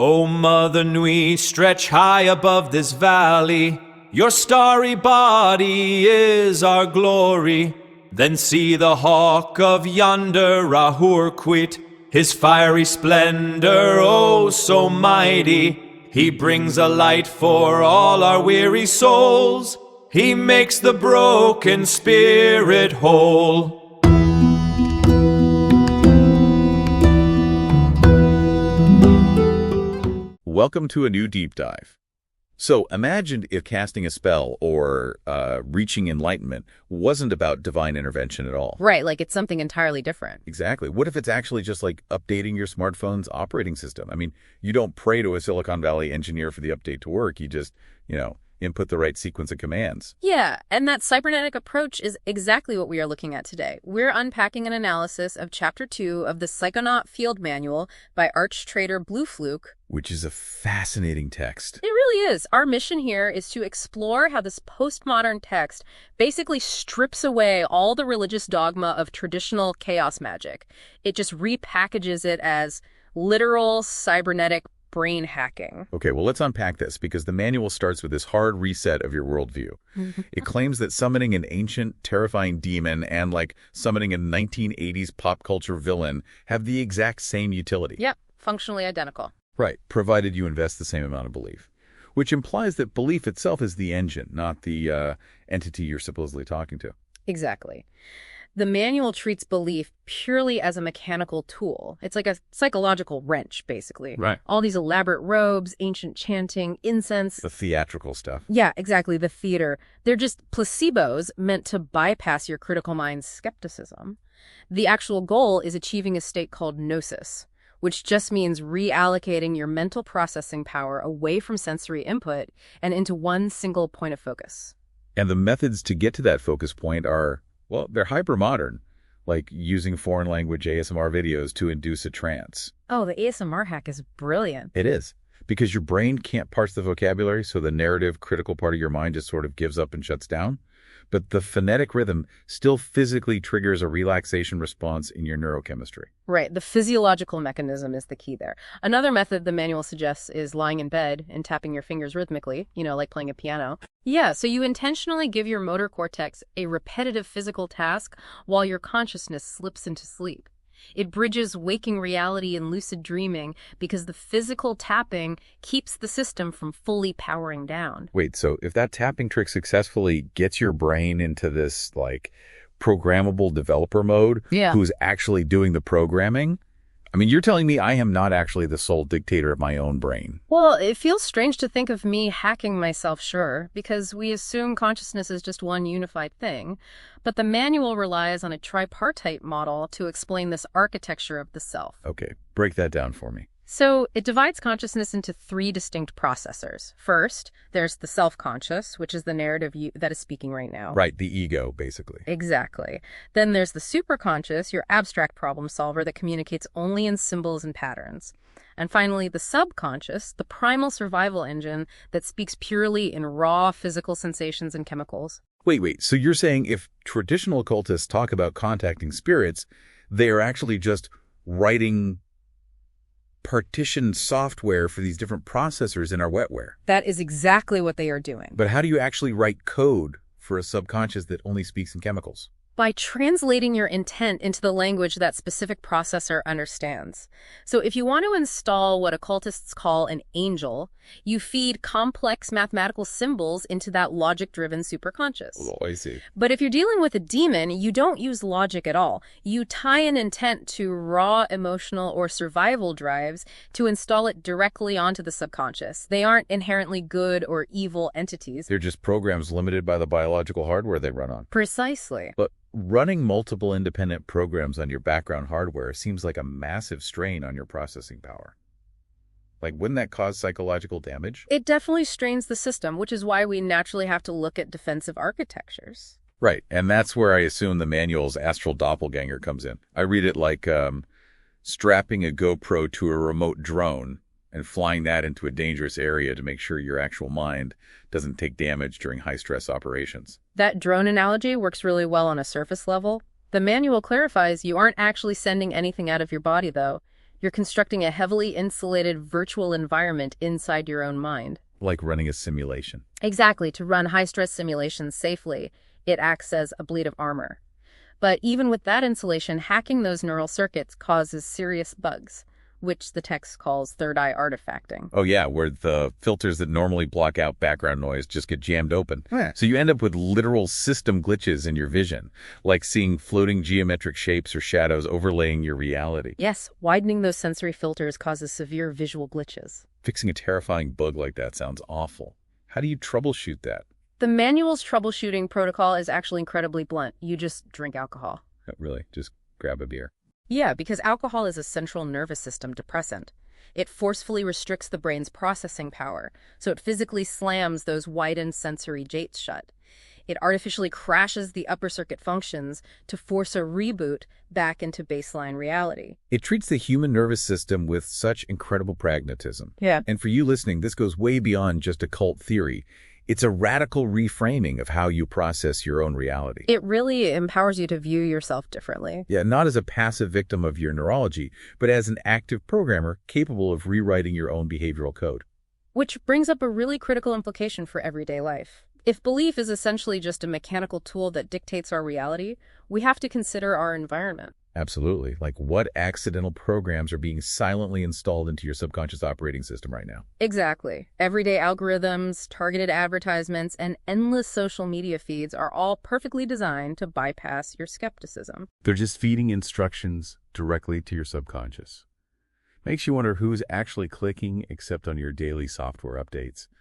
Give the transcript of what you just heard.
O Mother Nui, stretch high above this valley. Your starry body is our glory. Then see the hawk of yonder Rahur quit, his fiery splendor, oh so mighty. He brings a light for all our weary souls. He makes the broken spirit whole. Welcome to a new deep dive. So imagine if casting a spell or reaching enlightenment wasn't about divine intervention at all. Right, like it's something entirely different. Exactly. What if it's actually just like updating your smartphone's operating system? I mean, you don't pray to a Silicon Valley engineer for the update to work. You just, input the right sequence of commands. Yeah, and that cybernetic approach is exactly what we are looking at today. We're unpacking an analysis of Chapter 2 of the Psychonaut Field Manual by Arch-Trader Blue Fluke. Which is a fascinating text. It really is. Our mission here is to explore how this postmodern text basically strips away all the religious dogma of traditional chaos magic. It just repackages it as literal cybernetic brain hacking. Okay, well, let's unpack this, because the manual starts with this hard reset of your worldview. It claims that summoning an ancient, terrifying demon and summoning a 1980s pop culture villain have the exact same utility. Yep, functionally identical. Right, provided you invest the same amount of belief, which implies that belief itself is the engine, not the entity you're supposedly talking to. Exactly. The manual treats belief purely as a mechanical tool. It's like a psychological wrench, basically. Right. All these elaborate robes, ancient chanting, incense. The theatrical stuff. Yeah, exactly, the theater. They're just placebos meant to bypass your critical mind's skepticism. The actual goal is achieving a state called gnosis, which just means reallocating your mental processing power away from sensory input and into one single point of focus. And the methods to get to that focus point are, well, they're hyper-modern, like using foreign language ASMR videos to induce a trance. Oh, the ASMR hack is brilliant. It is, because your brain can't parse the vocabulary, so the narrative, critical part of your mind just sort of gives up and shuts down. But the phonetic rhythm still physically triggers a relaxation response in your neurochemistry. Right. The physiological mechanism is the key there. Another method the manual suggests is lying in bed and tapping your fingers rhythmically, like playing a piano. Yeah, so you intentionally give your motor cortex a repetitive physical task while your consciousness slips into sleep. It bridges waking reality and lucid dreaming because the physical tapping keeps the system from fully powering down. Wait, so if that tapping trick successfully gets your brain into this, programmable developer mode, Yeah. who's actually doing the programming, I mean, you're telling me I am not actually the sole dictator of my own brain. Well, it feels strange to think of me hacking myself, sure, because we assume consciousness is just one unified thing. But the manual relies on a tripartite model to explain this architecture of the self. Okay, break that down for me. So it divides consciousness into three distinct processors. First, there's the self-conscious, which is the narrative that is speaking right now. Right, the ego, basically. Exactly. Then there's the superconscious, your abstract problem solver that communicates only in symbols and patterns. And finally, the subconscious, the primal survival engine that speaks purely in raw physical sensations and chemicals. Wait, so you're saying if traditional occultists talk about contacting spirits, they are actually just writing partitioned software for these different processors in our wetware? That is exactly what they are doing. But how do you actually write code for a subconscious that only speaks in chemicals? By translating your intent into the language that specific processor understands. So if you want to install what occultists call an angel, you feed complex mathematical symbols into that logic-driven superconscious. Oh, I see. But if you're dealing with a demon, you don't use logic at all. You tie an intent to raw emotional or survival drives to install it directly onto the subconscious. They aren't inherently good or evil entities. They're just programs limited by the biological hardware they run on. Precisely. But running multiple independent programs on your background hardware seems like a massive strain on your processing power. Wouldn't that cause psychological damage? It definitely strains the system, which is why we naturally have to look at defensive architectures. Right, and that's where I assume the manual's astral doppelganger comes in. I read it like strapping a GoPro to a remote drone and flying that into a dangerous area to make sure your actual mind doesn't take damage during high-stress operations. That drone analogy works really well on a surface level. The manual clarifies you aren't actually sending anything out of your body, though. You're constructing a heavily insulated virtual environment inside your own mind. Like running a simulation. Exactly. To run high-stress simulations safely, it acts as a bleed of armor. But even with that insulation, hacking those neural circuits causes serious bugs, which the text calls third-eye artifacting. Oh yeah, where the filters that normally block out background noise just get jammed open. Yeah. So you end up with literal system glitches in your vision, like seeing floating geometric shapes or shadows overlaying your reality. Yes, widening those sensory filters causes severe visual glitches. Fixing a terrifying bug like that sounds awful. How do you troubleshoot that? The manual's troubleshooting protocol is actually incredibly blunt. You just drink alcohol. Really, just grab a beer. Yeah, because alcohol is a central nervous system depressant. It forcefully restricts the brain's processing power, so it physically slams those widened sensory gates shut. It artificially crashes the upper circuit functions to force a reboot back into baseline reality. It treats the human nervous system with such incredible pragmatism. Yeah. And for you listening, this goes way beyond just a cult theory. It's a radical reframing of how you process your own reality. It really empowers you to view yourself differently. Yeah, not as a passive victim of your neurology, but as an active programmer capable of rewriting your own behavioral code. Which brings up a really critical implication for everyday life. If belief is essentially just a mechanical tool that dictates our reality, we have to consider our environment. Absolutely. Like what accidental programs are being silently installed into your subconscious operating system right now? Exactly. Everyday algorithms, targeted advertisements, and endless social media feeds are all perfectly designed to bypass your skepticism. They're just feeding instructions directly to your subconscious. Makes you wonder who's actually clicking except on your daily software updates.